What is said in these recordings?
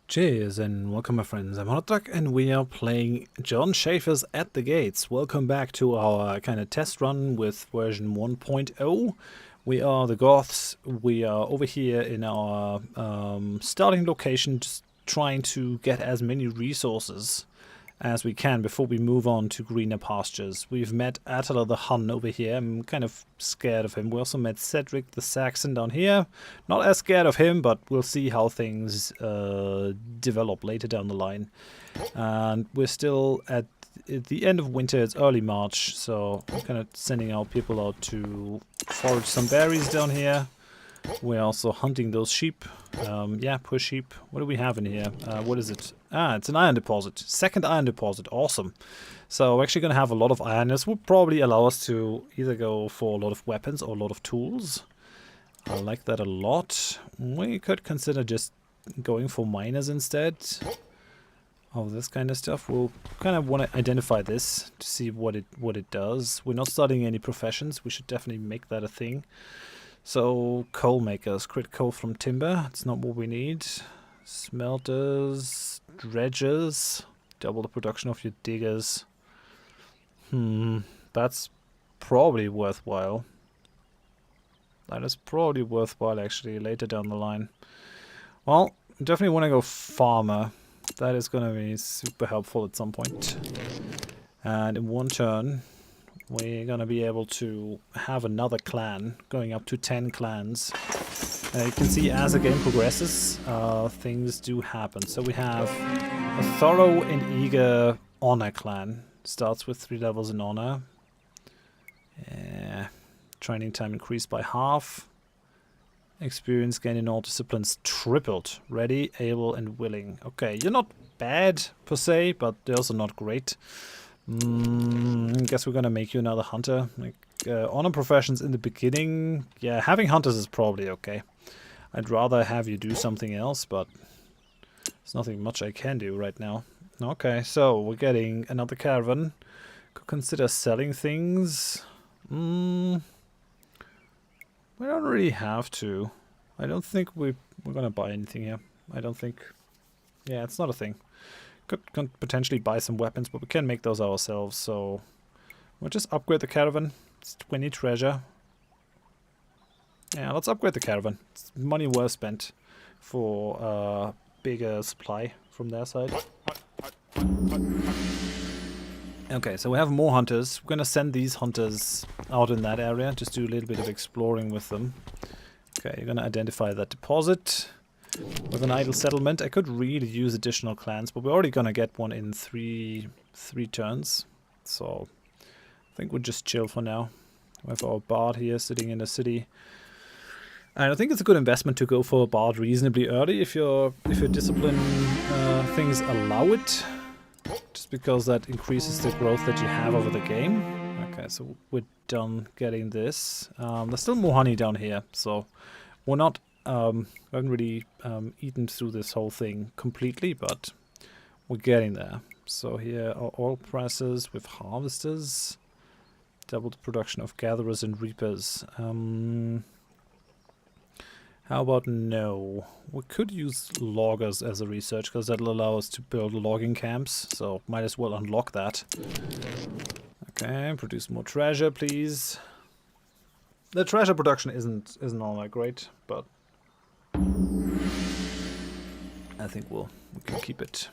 Cheers and welcome my friends, I'm Drak and we are playing Jon Shafer's At the Gates. Welcome back to our kind of test run with version 1.0. We are the Goths, we are over here in our starting location, just trying to get as many resources as we can before we move on to greener pastures. We've met Attila the Hun over here. I'm kind of scared of him. We also met Cedric the Saxon down here. Not as scared of him, but we'll see how things develop later down the line. And we're still at the end of winter. It's early March, so I'm kind of sending our people out to forage some berries down here. We're also hunting those sheep. Yeah, poor sheep. What do we have in here? What is it? Ah, it's an iron deposit. Second iron deposit. Awesome. So we're actually going to have a lot of iron. This will probably allow us to either go for a lot of weapons or a lot of tools. I like that a lot. We could consider just going for miners instead of this kind of stuff. We'll kind of want to identify this to see what it does. We're not starting any professions. We should definitely make that a thing. So, coal makers, crit coal from timber, it's not what we need. Smelters, dredgers, double the production of your diggers. That's probably worthwhile. That is probably worthwhile actually later down the line. Well, definitely want to go farmer. That is going to be super helpful at some point. And in one turn, we're going to be able to have another clan, going up to 10 clans. You can see as the game progresses, things do happen. So we have a thorough and eager honor clan. Starts with 3 levels in honor. Training time increased by half. Experience gain in all disciplines tripled. Ready, able, and willing. Okay, you're not bad per se, but they're also not great. Guess we're gonna make you another hunter. Like honor professions in the beginning. Yeah, having hunters is probably okay. I'd rather have you do something else, but there's nothing much I can do right now. Okay, so we're getting another caravan. Could consider selling things. We don't really have to. I don't think we're gonna buy anything here. I don't think. Yeah, it's not a thing. Could potentially buy some weapons, but we can make those ourselves, so we'll just upgrade the caravan. It's 20 treasure. Yeah, let's upgrade the caravan. It's money well spent for bigger supply from their side. Okay, so we have more hunters. We're gonna send these hunters out in that area, just do a little bit of exploring with them. Okay, you're gonna identify that deposit. With an idle settlement, I could really use additional clans, but we're already gonna get one in three turns. So I think we'll just chill for now. We have our bard here sitting in the city. And I think it's a good investment to go for a bard reasonably early if your discipline things allow it. Just because that increases the growth that you have over the game. Okay, so we're done getting this. There's still more honey down here, so we're not we haven't really eaten through this whole thing completely, but we're getting there. So here are oil presses with harvesters. Double the production of gatherers and reapers. How about no? We could use loggers as a research, because that'll allow us to build logging camps, so might as well unlock that. Okay, produce more treasure, please. The treasure production isn't all that great, but I think we can keep it.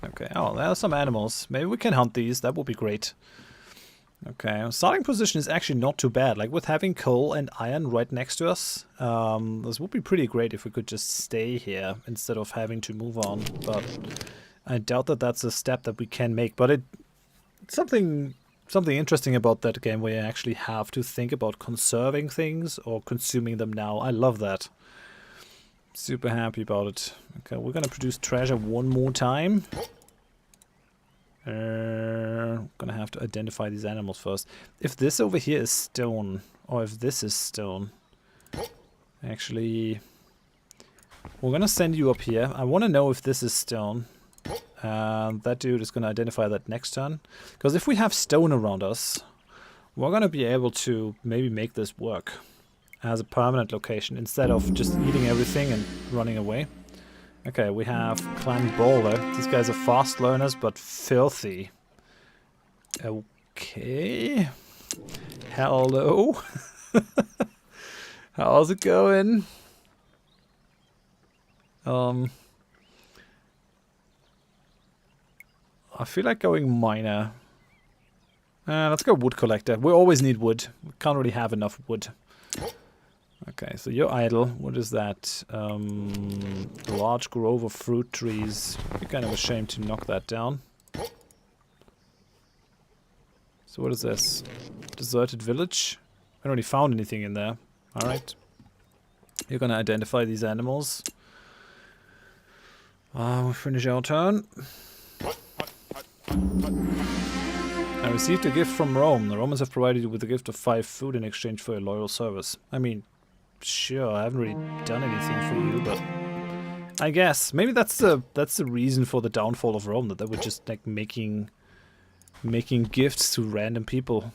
Okay, oh, there are some animals. Maybe we can hunt these, that would be great. Okay, our starting position is actually not too bad. Like with having coal and iron right next to us, this would be pretty great if we could just stay here instead of having to move on. But I doubt that that's a step that we can make. But it's something interesting about that game where you actually have to think about conserving things or consuming them now. I love that. Super happy about it. Okay, we're gonna produce treasure one more time. Gonna have to identify these animals first. If this over here is stone, or if this is stone, actually, we're gonna send you up here. I want to know if this is stone. That dude is gonna identify that next turn, because if we have stone around us, we're gonna be able to maybe make this work as a permanent location instead of just eating everything and running away. Okay, we have Clan Brawler. These guys are fast learners, but filthy. Okay. Hello. How's it going? I feel like going miner. Let's go wood collector. We always need wood. We can't really have enough wood. Okay, so you're idle. What is that? A large grove of fruit trees. Be kind of a shame to knock that down. So what is this? Deserted village? I haven't really found anything in there. Alright. You're gonna identify these animals. We finish our turn. I received a gift from Rome. The Romans have provided you with a gift of 5 food in exchange for your loyal service. I mean, sure, I haven't really done anything for you, but I guess maybe that's the reason for the downfall of Rome, that they were just like making gifts to random people.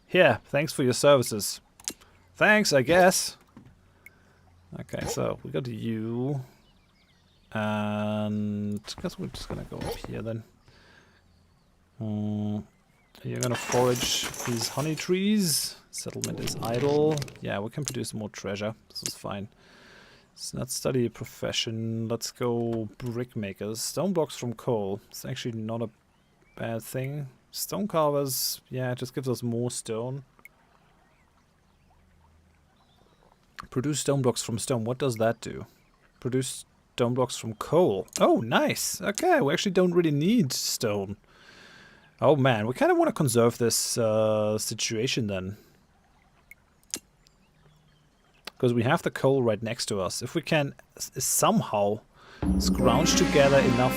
Here, thanks for your services. Thanks, I guess. Okay, so we got you, and I guess we're just gonna go up here then. You're gonna forage these honey trees. Settlement is idle. Yeah, we can produce more treasure. This is fine. Let's not study a profession. Let's go brick makers. Stone blocks from coal. It's actually not a bad thing. Stone carvers. Yeah, it just gives us more stone. Produce stone blocks from stone. What does that do? Produce stone blocks from coal. Oh, nice. Okay, we actually don't really need stone. Oh man, we kind of want to conserve this situation then. Because we have the coal right next to us. If we can somehow scrounge together enough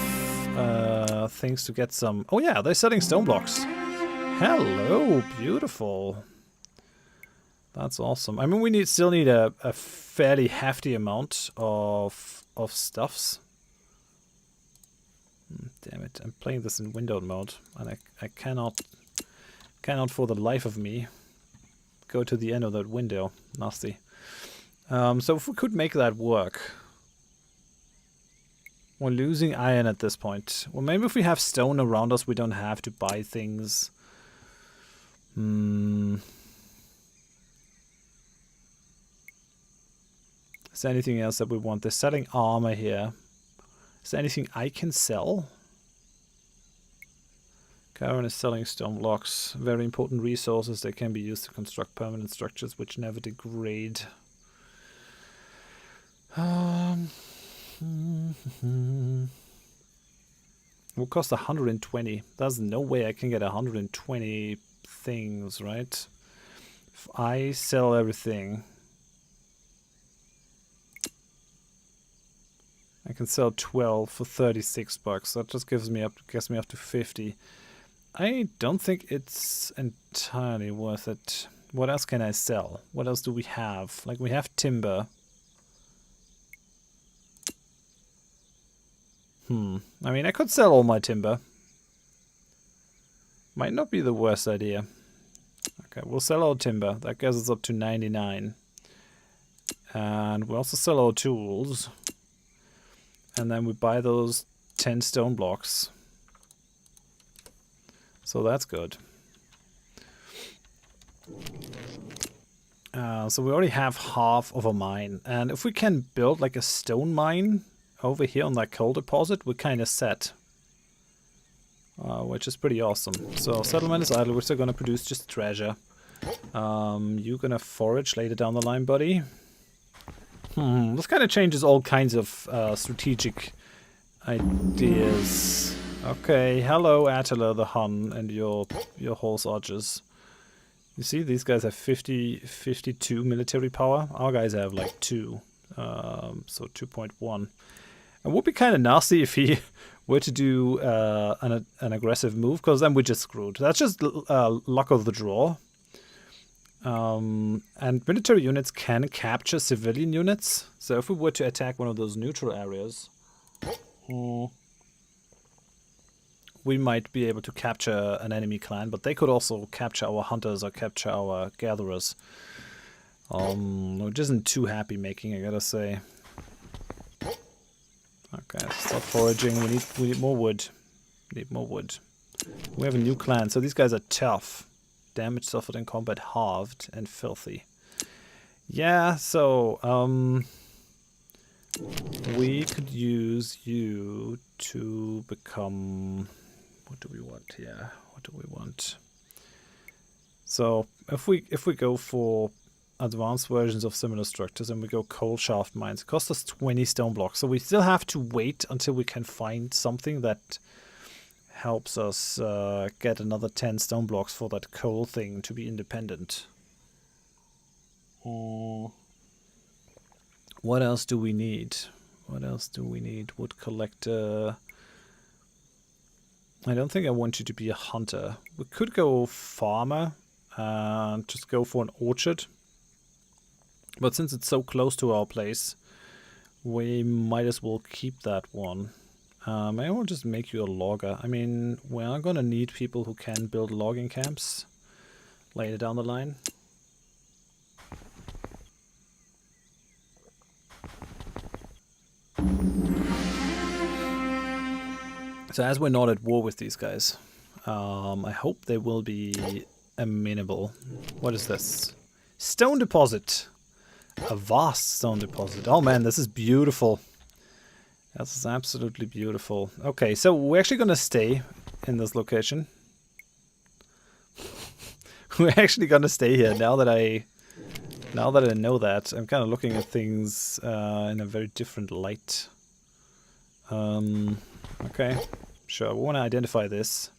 things to get some... Oh yeah, they're selling stone blocks. Hello, beautiful. That's awesome. I mean, we still need a fairly hefty amount of stuffs. Damn it, I'm playing this in windowed mode, and I cannot for the life of me go to the end of that window. Nasty. So if we could make that work. We're losing iron at this point. Well, maybe if we have stone around us, we don't have to buy things. Is there anything else that we want? They're selling armor here. Is there anything I can sell? Karen is selling stone blocks. Very important resources. They can be used to construct permanent structures which never degrade. Will cost 120. There's no way I can get 120 things, right? If I sell everything, I can sell 12 for 36 bucks. That just gets me up to 50. I don't think it's entirely worth it. What else can I sell? What else do we have? Like, we have timber. I mean, I could sell all my timber. Might not be the worst idea. Okay, we'll sell our timber. That gets us up to 99. And we also sell our tools. And then we buy those 10 stone blocks. So that's good. So we already have half of a mine. And if we can build like a stone mine over here on that coal deposit, we're kind of set. Which is pretty awesome. So settlement is idle. We're still going to produce just treasure. You're going to forage later down the line, buddy. This kind of changes all kinds of strategic ideas. Okay, hello Attila the Hun and your horse archers. You see, these guys have 52 military power. Our guys have like 2, so 2.1. It would be kind of nasty if he were to do an aggressive move, because then we're just screwed. That's just luck of the draw. And military units can capture civilian units. So if we were to attack one of those neutral areas, we might be able to capture an enemy clan, but they could also capture our hunters or capture our gatherers. Which isn't too happy making, I gotta say. Okay, Stop foraging. We need more wood. Need more wood. We have a new clan, so these guys are tough. Damage suffered in combat halved and filthy. Yeah, so we could use you to become. What do we want here? What do we want? So if we go for advanced versions of similar structures and we go coal shaft mines, it costs us 20 stone blocks. So we still have to wait until we can find something that helps us get another 10 stone blocks for that coal thing to be independent. What else do we need? What else do we need? Wood collector. I don't think I want you to be a hunter. We could go farmer and just go for an orchard. But since it's so close to our place, we might as well keep that one. Maybe we'll just make you a logger. I mean, we are gonna need people who can build logging camps later down the line. So as we're not at war with these guys, I hope they will be amenable. What is this? Stone deposit! A vast stone deposit. Oh man, this is beautiful. This is absolutely beautiful. Okay, so we're actually gonna stay in this location. We're actually gonna stay here now that I know that. I'm kind of looking at things in a very different light. Okay, sure. We want to identify this.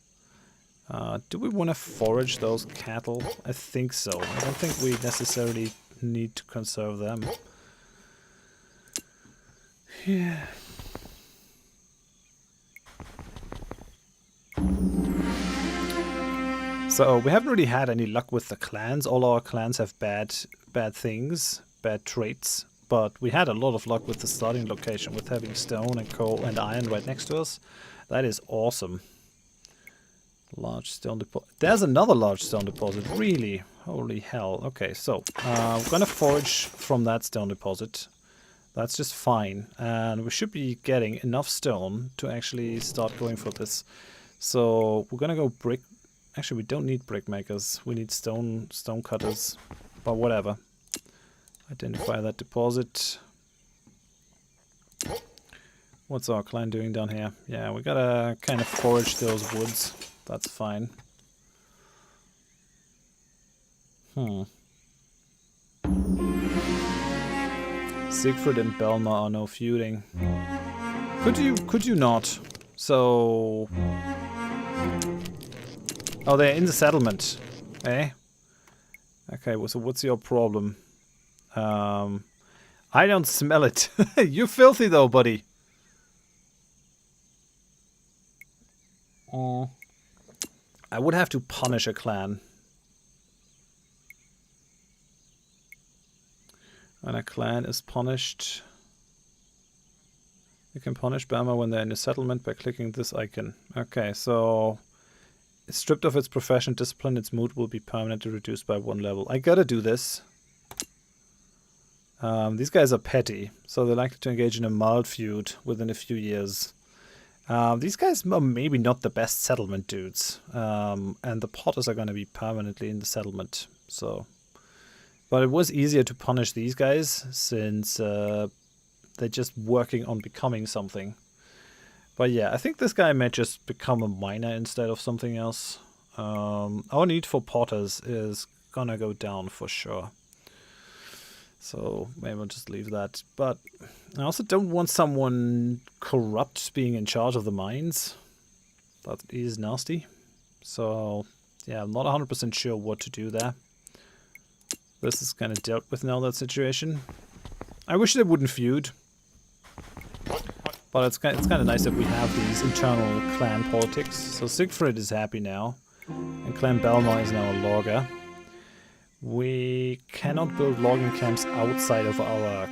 Do we want to forage those cattle? I think so. I don't think we necessarily need to conserve them. Yeah. So we haven't really had any luck with the clans. All our clans have bad things, bad traits. But we had a lot of luck with the starting location, with having stone and coal and iron right next to us. That is awesome. Large stone deposit. There's another large stone deposit. Really? Holy hell. Okay, so we're gonna forage from that stone deposit. That's just fine. And we should be getting enough stone to actually start going for this. So we're gonna go brick. Actually, we don't need brick makers. We need stone cutters. But whatever. Identify that deposit. What's our clan doing down here? Yeah, we gotta kind of forage those woods. That's fine. Siegfried and Belma are no feuding. Could you not? So... Oh, they're in the settlement. Eh? Okay, well, so what's your problem? I don't smell it. You're filthy though, buddy. I would have to punish a clan. When a clan is punished, you can punish Bama when they're in a settlement by clicking this icon. Okay, so it's stripped of its profession, discipline, its mood will be permanently reduced by 1 level. I gotta do this. These guys are petty, so they're likely to engage in a mild feud within a few years. These guys are maybe not the best settlement dudes, and the Potters are going to be permanently in the settlement. So, but it was easier to punish these guys since they're just working on becoming something. But yeah, I think this guy may just become a miner instead of something else. Our need for Potters is gonna go down for sure. So maybe I'll just leave that. But I also don't want someone corrupt being in charge of the mines. That is nasty. So yeah, I'm not 100% sure what to do there. This is kind of dealt with now, that situation. I wish they wouldn't feud. But it's kind of nice that we have these internal clan politics. So Siegfried is happy now. And Clan Belmar is now a logger. We cannot build logging camps outside of our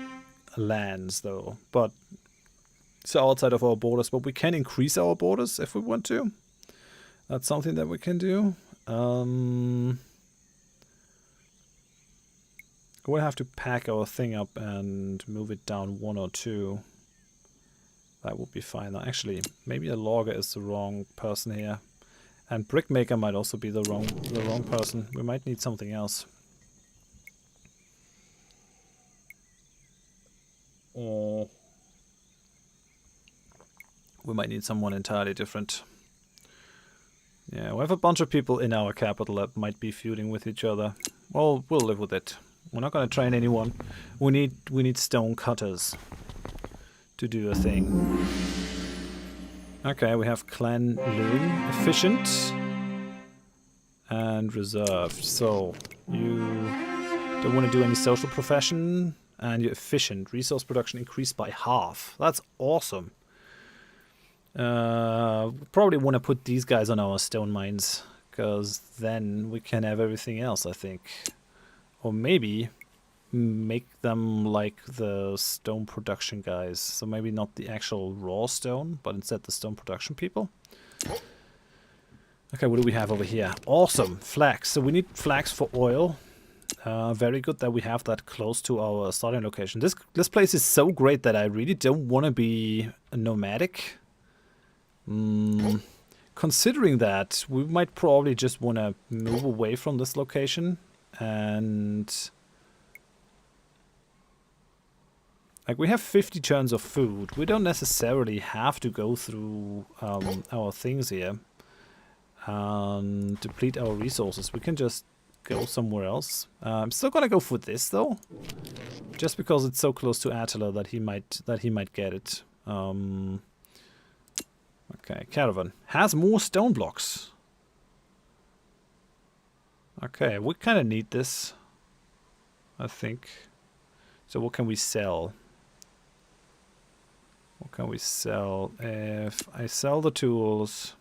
lands, though. But so outside of our borders, but we can increase our borders if we want to. That's something that we can do. We'll have to pack our thing up and move it down 1 or 2. That would be fine. Actually, maybe a logger is the wrong person here. And brickmaker might also be the wrong person. We might need something else. Or we might need someone entirely different. Yeah, we have a bunch of people in our capital that might be feuding with each other. Well, we'll live with it. We're not going to train anyone. We need stone cutters to do a thing. Okay, we have clan loom, efficient and reserved. So you don't want to do any social profession, and you're efficient. Resource production increased by half. That's awesome. Probably want to put these guys on our stone mines, because then we can have everything else, I think. Or maybe make them like the stone production guys. So maybe not the actual raw stone, but instead the stone production people. Okay, what do we have over here? Awesome, flax. So we need flax for oil. Very good that we have that close to our starting location. This place is so great that I really don't want to be nomadic. Considering that, we might probably just want to move away from this location and... Like, we have 50 turns of food. We don't necessarily have to go through our things here and deplete our resources. We can just go somewhere else. I'm still gonna go for this though, just because it's so close to Attila that he might get it. Okay, caravan has more stone blocks. Okay, we kind of need this, I think. So what can we sell? What can we sell? If I sell the tools,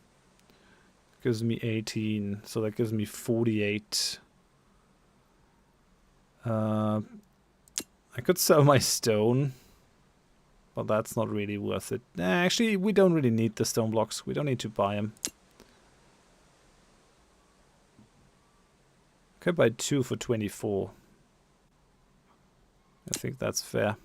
it gives me 18, so that gives me 48. I could sell my stone, but that's not really worth it. Actually, we don't really need the stone blocks. We don't need to buy them. Could buy 2 for 24. I think that's fair.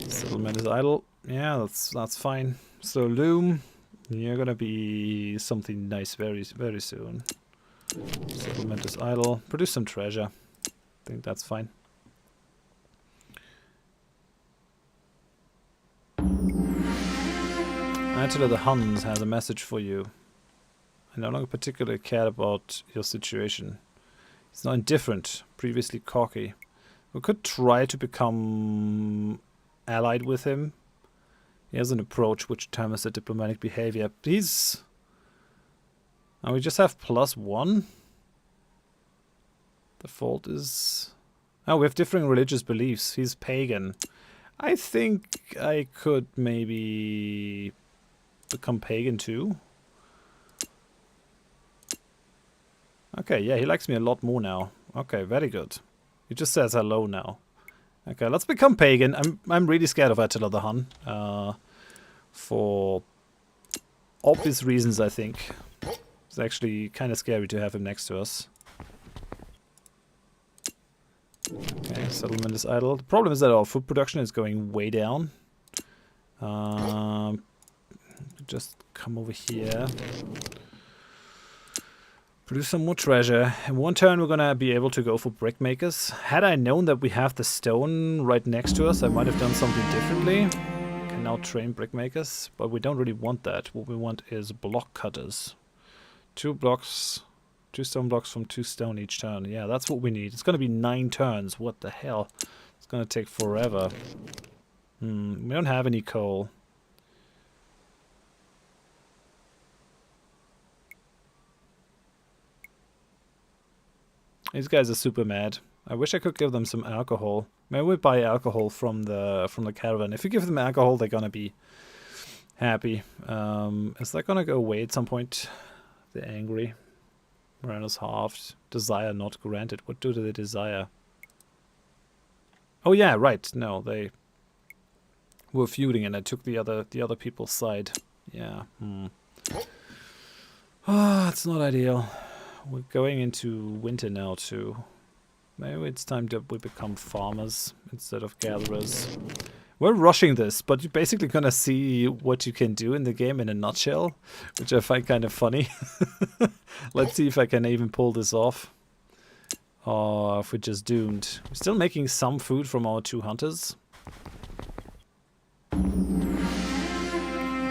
Settlement is idle. Yeah, that's fine. So loom, you're gonna be something nice very soon. Settlement is idle. Produce some treasure. I think that's fine. Attila the Huns has a message for you. I no longer particularly cared about your situation. He's now indifferent, previously cocky. We could try to become allied with him. He has an approach which determines the diplomatic behavior. He's... And we just have +1. The fault is... Oh, we have differing religious beliefs. He's pagan. I think I could maybe become pagan too. Okay, yeah, he likes me a lot more now. Okay, very good. He just says hello now. Okay, let's become pagan. I'm really scared of Attila the Hun. For obvious reasons, I think. It's actually kind of scary to have him next to us. Okay, settlement is idle. The problem is that our food production is going way down. Just come over here. Produce some more treasure. In one turn we're gonna be able to go for brickmakers. Had I known that we have the stone right next to us, I might have done something differently. Can now train brickmakers, but we don't really want that. What we want is block cutters. 2 blocks, 2 stone blocks from 2 stone each turn. Yeah, that's what we need. It's gonna be 9 turns. What the hell? It's gonna take forever. We don't have any coal. These guys are super mad. I wish I could give them some alcohol. Maybe we buy alcohol from the caravan. If you give them alcohol, they're gonna be happy. Is that gonna go away at some point? They're angry. Morale halved. Desire not granted. What do they desire? Oh yeah, right. No, they were feuding, and I took the other people's side. Yeah. Ah, it's not ideal. We're going into winter now too. Maybe it's time that we become farmers instead of gatherers. We're rushing this, but you're basically gonna see what you can do in the game in a nutshell, which I find kind of funny. Let's see if I can even pull this off. Or if we're just doomed. We're still making some food from our 2 hunters.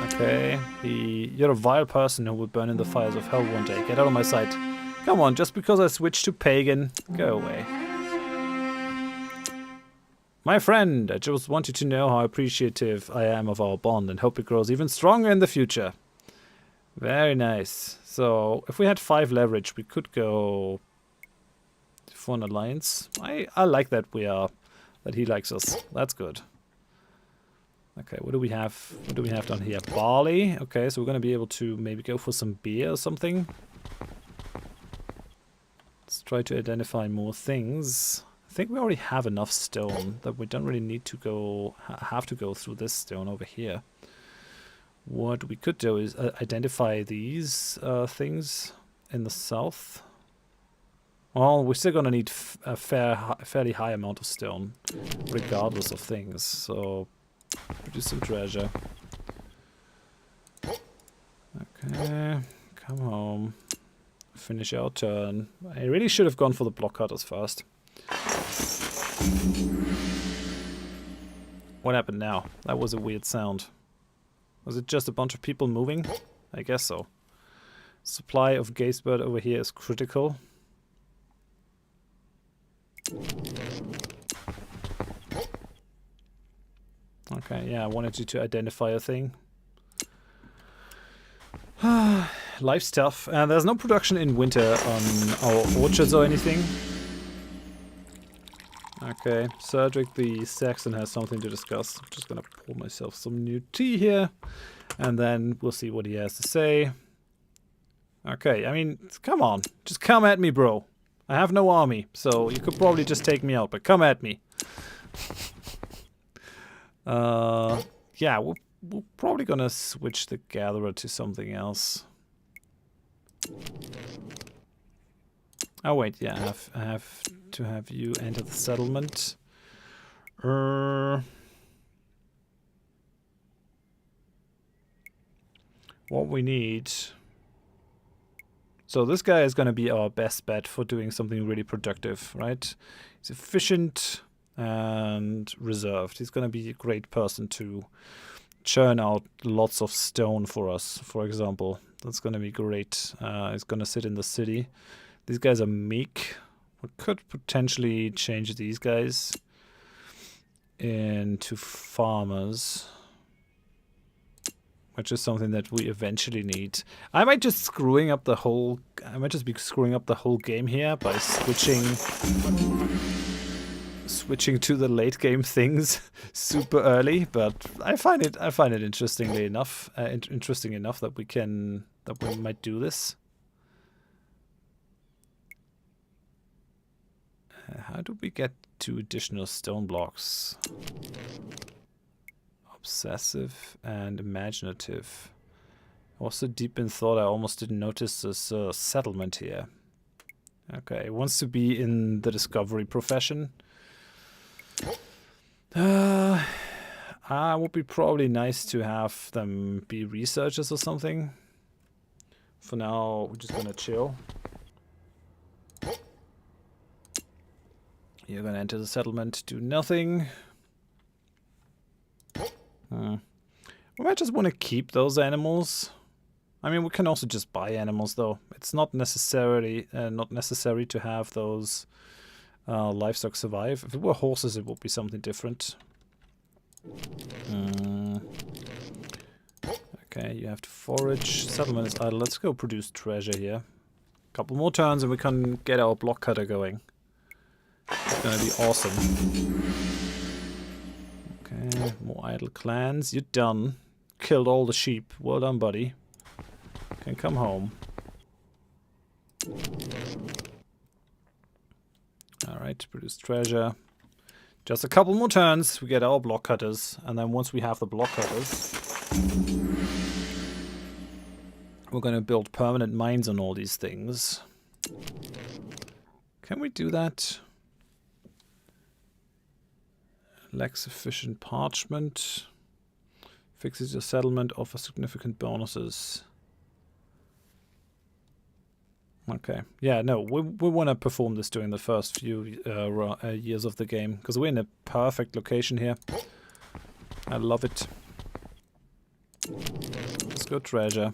Okay, you're a vile person who will burn in the fires of hell one day. Get out of my sight. Come on, just because I switched to pagan, go away. My friend, I just want you to know how appreciative I am of our bond and hope it grows even stronger in the future. Very nice. So, if we had 5 leverage, we could go for an alliance. I like that that he likes us. That's good. Okay, what do we have? What do we have down here? Barley. Okay, so we're gonna be able to maybe go for some beer or something. Let's try to identify more things. I think we already have enough stone that we don't really need to have to go through this stone over here. What we could do is identify these things in the south. Well, we're still gonna need a fairly high amount of stone, regardless of things. So, produce some treasure. Okay, come home. Finish our turn. I really should have gone for the block cutters first. What happened now? That was a weird sound. Was it just a bunch of people moving? I guess so. Supply of gaze bird over here is critical. Okay, yeah, I wanted you to identify a thing. Life's tough. There's no production in winter on our orchards or anything. Okay, Cedric the Saxon has something to discuss. I'm just gonna pour myself some new tea here, and then we'll see what he has to say. Okay, I mean, come on. Just come at me, bro. I have no army, so you could probably just take me out, but come at me. Yeah, we're probably gonna switch the gatherer to something else. Oh wait, yeah, I have to have you enter the settlement. What we need. So this guy is gonna be our best bet for doing something really productive, right? He's efficient and reserved. He's gonna be a great person to churn out lots of stone for us, for example. That's gonna be great. He's gonna sit in the city. These guys are meek. We could potentially change these guys into farmers, which is something that we eventually need. I might just be screwing up the whole game here by switching to the late game things super early, but I find it interesting enough that we might do this. How do we get 2 additional stone blocks? Obsessive and imaginative. I was so deep in thought I almost didn't notice this settlement here. Okay, he wants to be in the discovery profession. Would be probably nice to have them be researchers or something. For now, we're just gonna chill. You're gonna enter the settlement, do nothing. We might just want to keep those animals. I mean, we can also just buy animals, though. It's not necessary to have those livestock survive. If it were horses, it would be something different. Okay, you have to forage. Settlement is idle. Let's go produce treasure here. Couple more turns and we can get our block cutter going. It's gonna be awesome. Okay, more idle clans. You're done. Killed all the sheep. Well done, buddy. Can come home. Alright, produce treasure. Just a couple more turns, we get our block cutters, and then once we have the block cutters, we're gonna build permanent mines on all these things. Can we do that? Lacks sufficient parchment. Fixes your settlement, offers significant bonuses. Okay. Yeah, no, we want to perform this during the first few years of the game, because we're in a perfect location here. I love it. Let's go treasure.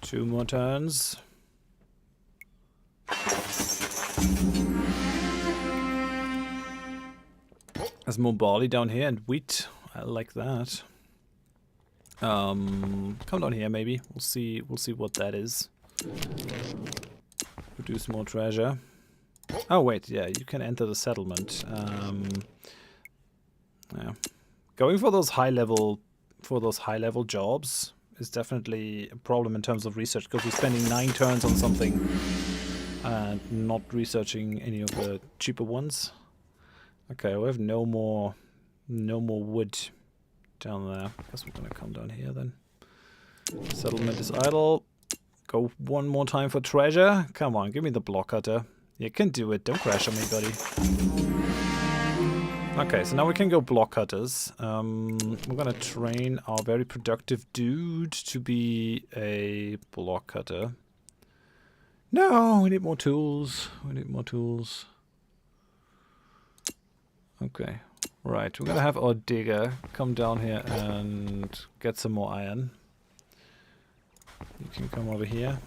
2 more turns. There's more barley down here and wheat. I like that. Come down here maybe. We'll see what that is. Produce more treasure. Oh wait, yeah, you can enter the settlement. Yeah. Going for those high level jobs is definitely a problem in terms of research, because we're spending 9 turns on something and not researching any of the cheaper ones. Okay, we have no more wood down there. I guess we're gonna come down here then. Settlement is idle. Go one more time for treasure. Come on, give me the block cutter. You can do it. Don't crash on me, buddy. Okay, so now we can go block cutters. We're gonna train our very productive dude to be a block cutter. No, we need more tools. We need more tools. Okay, right. We're gonna have our digger come down here and get some more iron. You can come over here.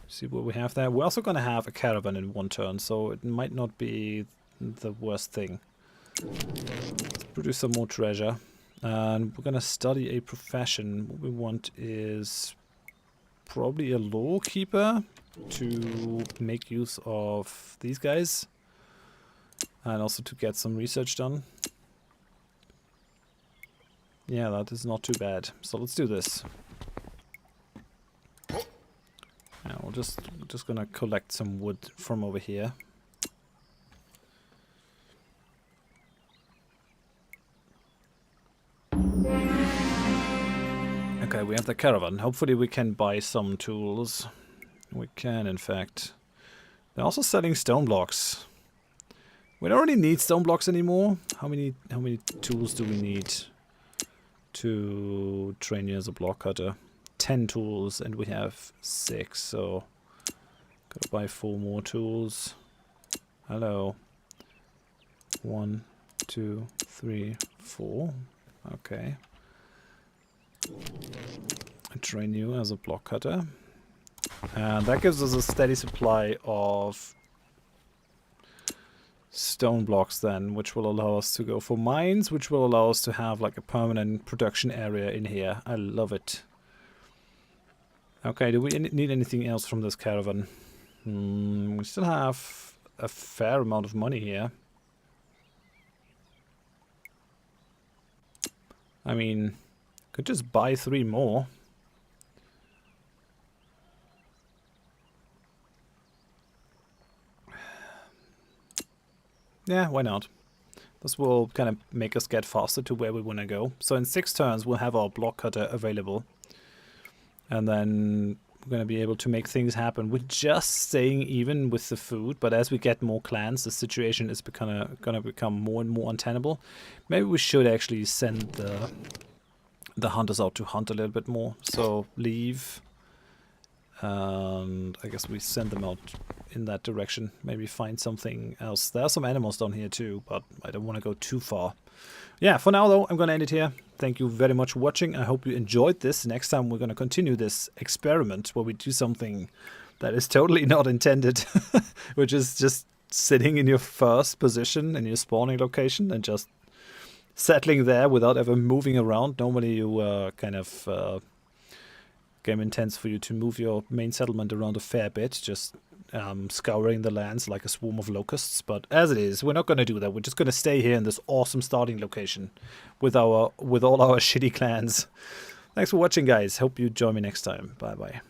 See what we have there. We're also gonna have a caravan in 1 turn, so it might not be the worst thing. Let's produce some more treasure. And we're gonna study a profession. What we want is probably a law keeper to make use of these guys. And also to get some research done. Yeah, that is not too bad. So let's do this. Yeah, we're just gonna collect some wood from over here. Okay, we have the caravan. Hopefully we can buy some tools. We can, in fact. They're also selling stone blocks. We don't really need stone blocks anymore. How many tools do we need to train you as a block cutter? 10 tools, and we have 6, so gotta buy 4 more tools. Hello. 1, 2, 3, 4. Okay. I train you as a block cutter. And that gives us a steady supply of stone blocks then, which will allow us to go for mines, which will allow us to have like a permanent production area in here. I love it. Okay, do we need anything else from this caravan? We still have a fair amount of money here. I mean, could just buy 3 more. Yeah, why not? This will kind of make us get faster to where we want to go. So in 6 turns, we'll have our block cutter available. And then we're going to be able to make things happen. We're just staying even with the food, but as we get more clans, the situation is going to become more and more untenable. Maybe we should actually send the hunters out to hunt a little bit more. So leave. And I guess we send them out in that direction. Maybe find something else. There are some animals down here too, but I don't want to go too far. Yeah, for now though, I'm going to end it here. Thank you very much for watching. I hope you enjoyed this. Next time we're going to continue this experiment where we do something that is totally not intended, which is just sitting in your first position in your spawning location and just settling there without ever moving around. Normally you kind of game intends for you to move your main settlement around a fair bit, just scouring the lands like a swarm of locusts. But as it is, we're not going to do that. We're just going to stay here in this awesome starting location with all our shitty clans. Thanks for watching, guys. Hope you join me next time. Bye bye.